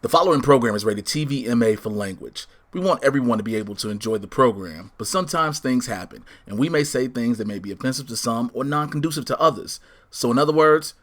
The following program is rated TVMA for language. We want everyone to be able to enjoy the program, but sometimes things happen, and we may say things that may be offensive to some or non-conducive to others. So in other words,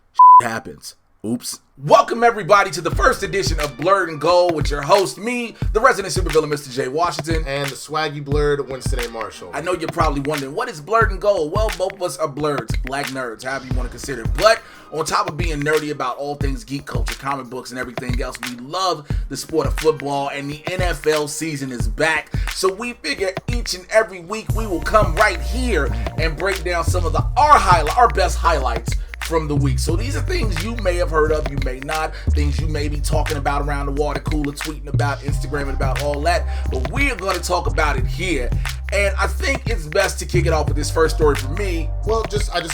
happens. Oops. Welcome everybody to the first edition of BLERD and GOAL with your host, me, the resident supervillain, Mr. Jay Washington. And the swaggy BLERD, Winston A. Marshall. I know you're probably wondering, what is BLERD and GOAL? Well, both of us are blerds, black nerds, however you want to consider it. But on top of being nerdy about all things geek culture, comic books, and everything else, we love the sport of football, and the NFL season is back. So we figure each and every week we will come right here and break down some of our best highlights from the week. So these are things you may have heard of, you may not, things you may be talking about around the water cooler, tweeting about, Instagramming about, all that, but we are going to talk about it here. And I think it's best to kick it off with this first story for me. Well,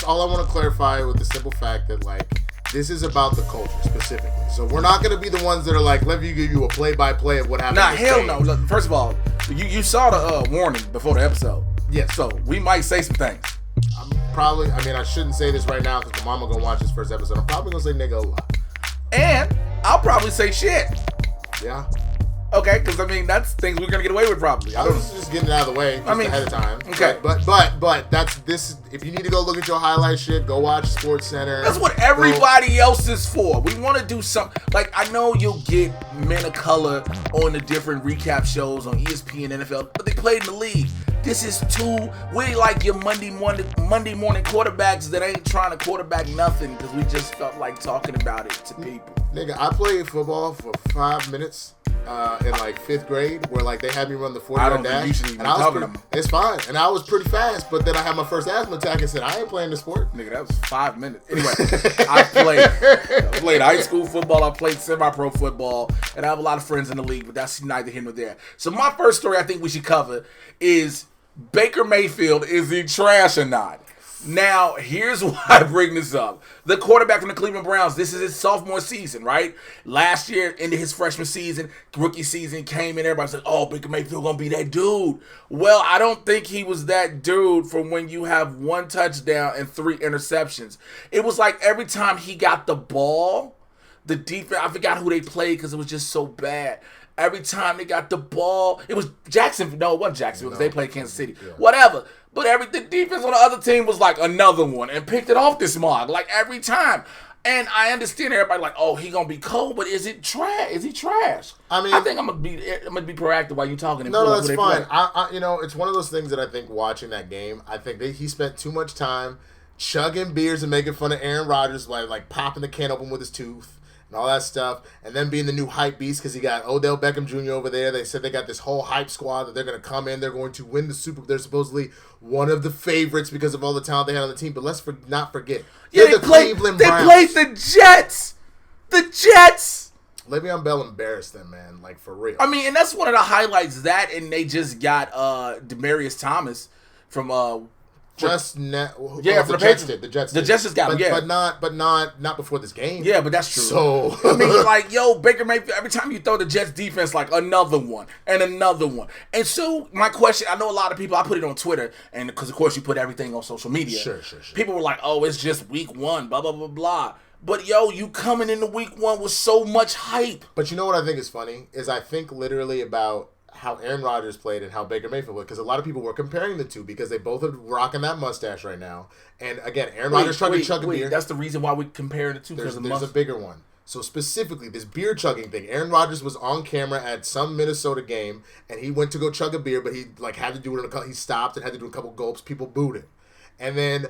all I want to clarify with the simple fact that, this is about the culture specifically. So we're not going to be the ones that are like, let me give you a play-by-play of what happened. Nah, hell no. Look, first of all, you saw the warning before the episode. Yeah. So we might say some things. I shouldn't say this right now because my mama gonna watch this first episode. I'm probably gonna say nigga a lot. And I'll probably say shit. Yeah. Okay, because that's things we're gonna get away with probably. I was just getting it out of the way ahead of time. Okay. But that's this. If you need to go look at your highlight shit, go watch Sports Center. That's what everybody else is for. We want to do something. I know you'll get men of color on the different recap shows on ESPN and NFL, but they played in the league. This is we like your Monday morning quarterbacks that ain't trying to quarterback nothing because we just felt like talking about it to people. Nigga, I played football for 5 minutes in 5th grade where they had me run the 40-yard dash. You should even cover them. It's fine. And I was pretty fast, but then I had my first asthma attack and said, I ain't playing this sport. Nigga, that was 5 minutes. Anyway, I played high school football, I played semi-pro football, and I have a lot of friends in the league, but that's neither here nor there. So my first story I think we should cover is Baker Mayfield, is he trash or not? Now, here's why I bring this up. The quarterback from the Cleveland Browns, this is his sophomore season, right? Last year, into his freshman season, rookie season, came in, everybody said, oh, Baker Mayfield gonna be that dude. Well, I don't think he was that dude from when you have 1 touchdown and 3 interceptions. It was like every time he got the ball, the defense, I forgot who they played because it was just so bad. Every time they got the ball, it was Jacksonville. No, it wasn't Jacksonville because they played Kansas City. Yeah. Whatever. But the defense on the other team was like another one and picked it off this mug every time. And I understand everybody oh, he gonna be cold, but is it trash? Is he trash? I think I'm gonna be proactive while you talking. No, that's fine. It's one of those things that I think watching that game, I think he spent too much time chugging beers and making fun of Aaron Rodgers, like popping the can open with his tooth. And all that stuff, and then being the new hype beast because he got Odell Beckham Jr. over there. They said they got this whole hype squad that they're going to come in. They're going to win the Super Bowl. They're supposedly one of the favorites because of all the talent they had on the team. But let's not forget, they played the Jets. The Jets. Le'Veon Bell embarrassed them, man. For real. And that's one of the highlights. That and they just got Demaryius Thomas from from the Jets. The Jets just got him, yeah. But not before this game. Yeah, but that's true. So Baker Mayfield, every time you throw the Jets defense, another one and another one. And so my question, I know a lot of people, I put it on Twitter, and because of course you put everything on social media. Sure. People were like, oh, it's just week 1, blah, blah, blah, blah. But you coming into week 1 with so much hype. But you know what I think is funny? Is I think literally about how Aaron Rodgers played and how Baker Mayfield played, because a lot of people were comparing the two because they both are rocking that mustache right now. And again, Aaron Rodgers tried to chug a beer. That's the reason why we're comparing the two. There's a bigger one. So specifically, this beer chugging thing. Aaron Rodgers was on camera at some Minnesota game, and he went to go chug a beer, but he had to do it he stopped and had to do a couple gulps. People booed him. And then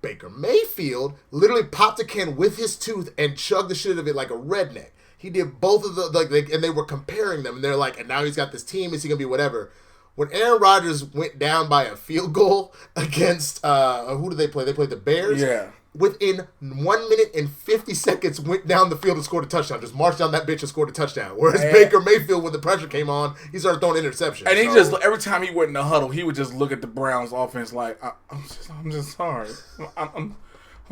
Baker Mayfield literally popped a can with his tooth and chugged the shit out of it like a redneck. He did both of the, and they were comparing them, and they're like, and now he's got this team, is he going to be whatever? When Aaron Rodgers went down by a field goal against, who did they play? They played the Bears. Yeah. Within 1 minute and 50 seconds, went down the field and scored a touchdown. Just marched down that bitch and scored a touchdown. Whereas Baker Mayfield, when the pressure came on, he started throwing interceptions. And he just, every time he went in the huddle, he would just look at the Browns offense like, I'm just sorry. I'm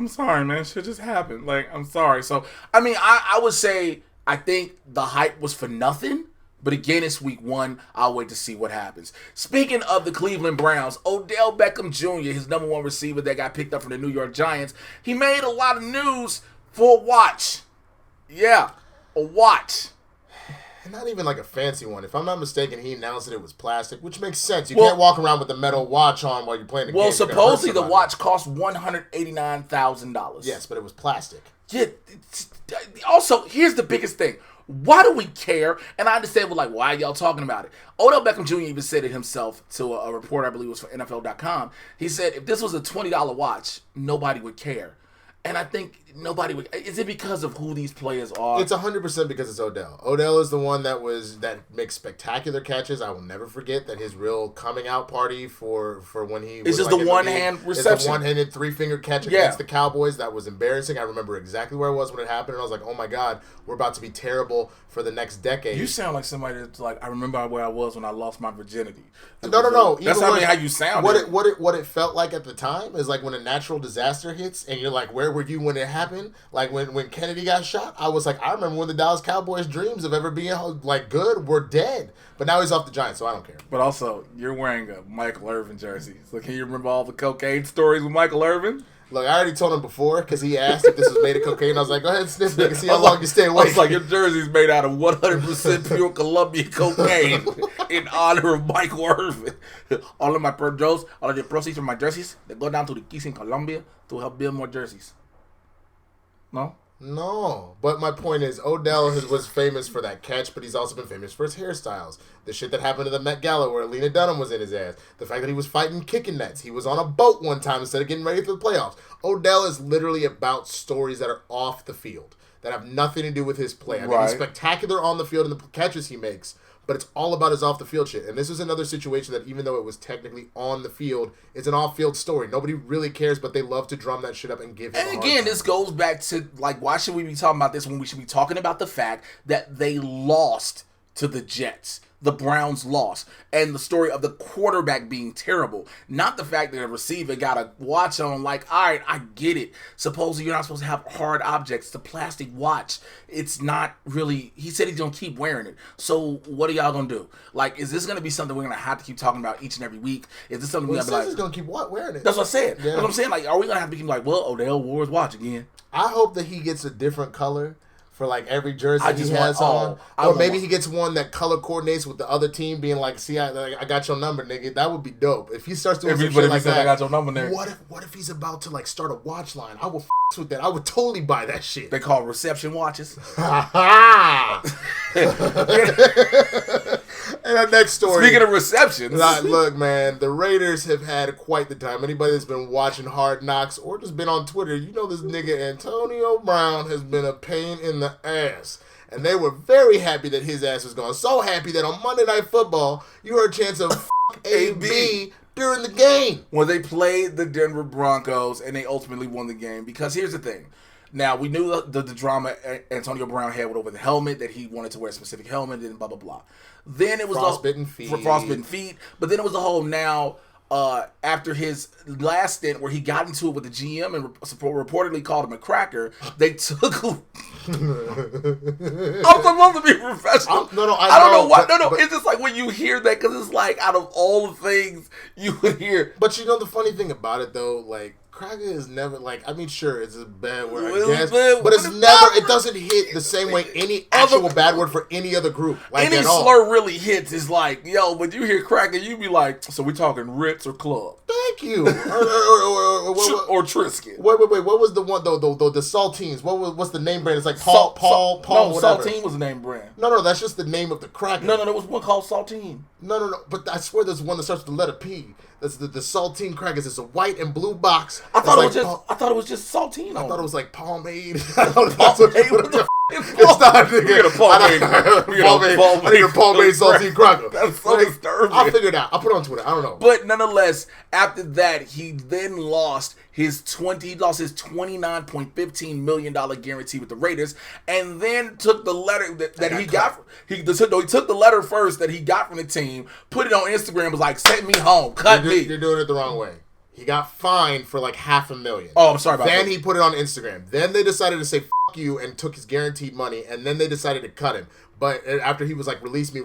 sorry, man. Shit just happened. I'm sorry. So, I would say, I think the hype was for nothing, but again, it's week 1. I'll wait to see what happens. Speaking of the Cleveland Browns, Odell Beckham Jr., his number 1 receiver that got picked up from the New York Giants, he made a lot of news for a watch. Yeah, a watch. not even like a fancy one. If I'm not mistaken, he announced that it was plastic, which makes sense. You can't walk around with a metal watch on while you're playing the game. Well, supposedly the watch cost $189,000. Yes, but it was plastic. Yeah. Also, here's the biggest thing. Why do we care? And I understand, well, like, why are y'all talking about it? Odell Beckham Jr. even said it himself to a reporter, I believe it was for NFL.com. He said, if this was a $20 watch, nobody would care. And I think nobody would. Is it because of who these players are? It's 100% because it's Odell. Odell is the one that makes spectacular catches. I will never forget that his real coming out party for when he it's was just like the one hand reception. It's the one-handed 3-finger catch against the Cowboys. That was embarrassing. I remember exactly where I was when it happened, and I was like, oh my God, we're about to be terrible for the next decade. You sound like somebody that's like, I remember where I was when I lost my virginity. No. That's not how you sound. What it felt like at the time is like when a natural disaster hits, and you're like, where were you when it happened? Like when Kennedy got shot, I was like, I remember when the Dallas Cowboys' dreams of ever being like good were dead. But now he's off the Giants, so I don't care. But also, you're wearing a Michael Irvin jersey. So can you remember all the cocaine stories with Michael Irvin? Look, I already told him before because he asked if this was made of cocaine. I was like, go ahead and sniff it and see how long you stay awake. I was like, your jersey's made out of 100% pure Colombian cocaine in honor of Michael Irvin. All of my all of the proceeds from my jerseys, they go down to the keys in Colombia to help build more jerseys. No, but my point is Odell was famous for that catch, but he's also been famous for his hairstyles. The shit that happened to the Met Gala where Lena Dunham was in his ass. The fact that he was fighting kicking nets. He was on a boat one time instead of getting ready for the playoffs. Odell is literally about stories that are off the field, that have nothing to do with his play. I mean, he's spectacular on the field and the catches he makes, but it's all about his off-the-field shit. And this is another situation that even though it was technically on the field, it's an off-field story. Nobody really cares, but they love to drum that shit up and give him And again, this goes back to, like, why should we be talking about this when we should be talking about the fact that they lost to the Jets? The Browns lost. And the story of the quarterback being terrible. Not the fact that a receiver got a watch on, like, all right, I get it. Supposedly you're not supposed to have hard objects. It's a plastic watch. It's not really, he said he's going to keep wearing it. So what are y'all going to do? Like, is this going to be something we're going to have to keep talking about each and every week? Is this something we're going to be like, he's going to keep wearing it? That's what I said. Yeah. That's what I'm saying. Like, are we going to have to keep like, well, Odell wore his watch again? I hope that he gets a different color for like every jersey he has on. Or maybe he gets one that color coordinates with the other team being like, see, I got your number, nigga. That would be dope. If he starts doing some shit like that. I got your number, nigga. What if he's about to like start a watch line? I will with that. I would totally buy that shit. They call reception watches. And our next story. Speaking of receptions. Look, man, the Raiders have had quite the time. Anybody that's been watching Hard Knocks or just been on Twitter, you know this nigga Antonio Brown has been a pain in the ass. And they were very happy that his ass was gone. So happy that on Monday Night Football, you heard chants of AB during the game. When they played the Denver Broncos and they ultimately won the game. Because here's the thing. Now, we knew the drama Antonio Brown had over the helmet, that he wanted to wear a specific helmet and blah, blah, blah. Then it was frostbitten feet. But then it was the whole now, after his last stint where he got into it with the GM and reportedly called him a cracker, they took... I'm supposed to be professional. I don't know why. No, it's just like when you hear that, because it's like out of all the things you would hear. But you know the funny thing about it, though, like, cracker is never, like, I mean, sure, it's a bad word, I guess, but it's never, it doesn't hit the same way any actual bad word for any other group, like, any at all. slur really hits is like, yo, when you hear cracker, you be like, so we talking Ritz or Club? Thank you. or Triscuit. Wait, what was the one, though, the Saltines, what's the name brand? It's like Paul, whatever. Saltine was the name brand. No, that's just the name of the cracker. No, there was one called Saltine. No, but I swear there's one that starts with the letter P. That's the Saltine crackers. It's a white and blue box. I thought it was just Saltine. I thought it was like pomade. Pomade. It's not, nigga. I need a pomade saltine cracker. That's so disturbing. I'll figure it out. I'll put it on Twitter. I don't know. But nonetheless, after that, he then lost his $29.15 million guarantee with the Raiders, and then took the letter that he got. He took the letter first that he got from the team, put it on Instagram, was like, "Send me home, cut me." You're doing it the wrong way. He got fined for like $500,000. Oh, I'm sorry about that. Then he put it on Instagram. Then they decided to say "F you" and took his guaranteed money, and then they decided to cut him. But after he was like, release me,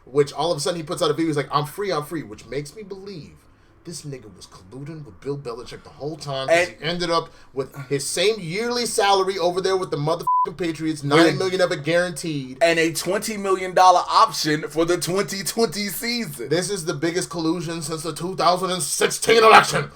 which all of a sudden he puts out a video, he's like, I'm free, which makes me believe This nigga was colluding with Bill Belichick the whole time because he ended up with his same yearly salary over there with the motherfucking Patriots, $9 million of it guaranteed. And a $20 million option for the 2020 season. This is the biggest collusion since the 2016 election.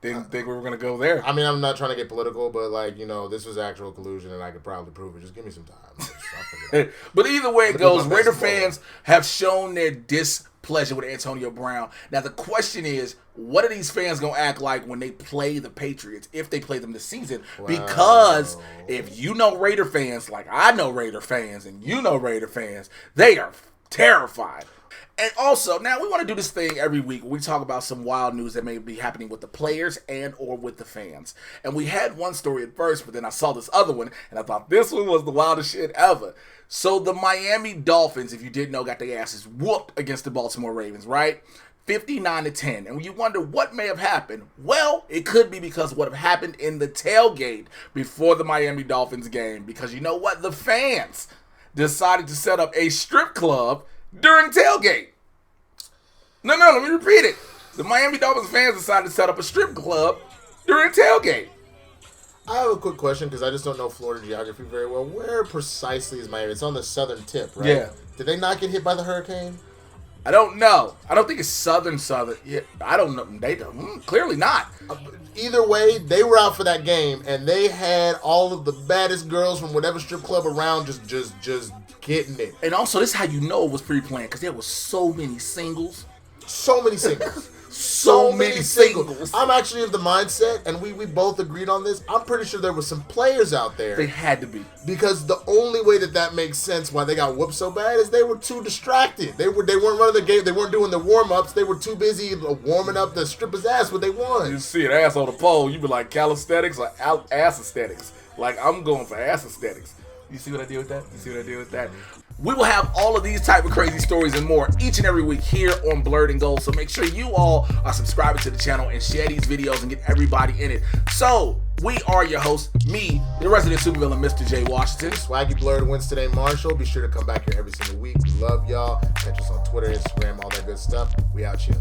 Didn't think we were going to go there. I mean, I'm not trying to get political, but, like, you know, this was actual collusion, and I could probably prove it. Just give me some time. But either way it goes, Raider fans have shown their displeasure with Antonio Brown. Now, the question is, what are these fans going to act like when they play the Patriots, if they play them this season? Wow. Because if you know Raider fans, like I know Raider fans, and you know Raider fans, they are terrified. And also, now we want to do this thing every week where we talk about some wild news that may be happening with the players and or with the fans. And we had one story at first, but then I saw this other one, and I thought this one was the wildest shit ever. So the Miami Dolphins, if you didn't know, got their asses whooped against the Baltimore Ravens, right? 59-10. And you wonder what may have happened. Well, it could be because of what happened in the tailgate before the Miami Dolphins game. Because you know what? The fans decided to set up a strip club during tailgate. No, let me repeat it. The Miami Dolphins fans decided to set up a strip club during tailgate. I have a quick question because I just don't know Florida geography very well. Where precisely is Miami? It's on the southern tip, right? Yeah. Did they not get hit by the hurricane? I don't know. I don't think it's southern. Yeah, I don't know. They don't. Clearly not. Either way, they were out for that game, and they had all of the baddest girls from whatever strip club around just getting it. And also, this is how you know it was pre-planned, because there was so many singles. So many singles. So many singles. I'm actually of the mindset, and we both agreed on this, I'm pretty sure there were some players out there. They had to be. Because the only way that makes sense why they got whooped so bad is they were too distracted. They weren't running the game. They weren't doing the warm-ups. They were too busy warming up the stripper's ass what they won. You see an ass on the pole, you be like calisthenics or ass aesthetics. Like, I'm going for ass aesthetics. You see what I did with that? We will have all of these type of crazy stories and more each and every week here on BLERD and GOAL. So make sure you all are subscribing to the channel and share these videos and get everybody in it. So we are your hosts, me, the resident supervillain, Mr. J. Washington. Swaggy, BLERD, Winston A. Marshall. Be sure to come back here every single week. We love y'all. Catch us on Twitter, Instagram, all that good stuff. We out, chill.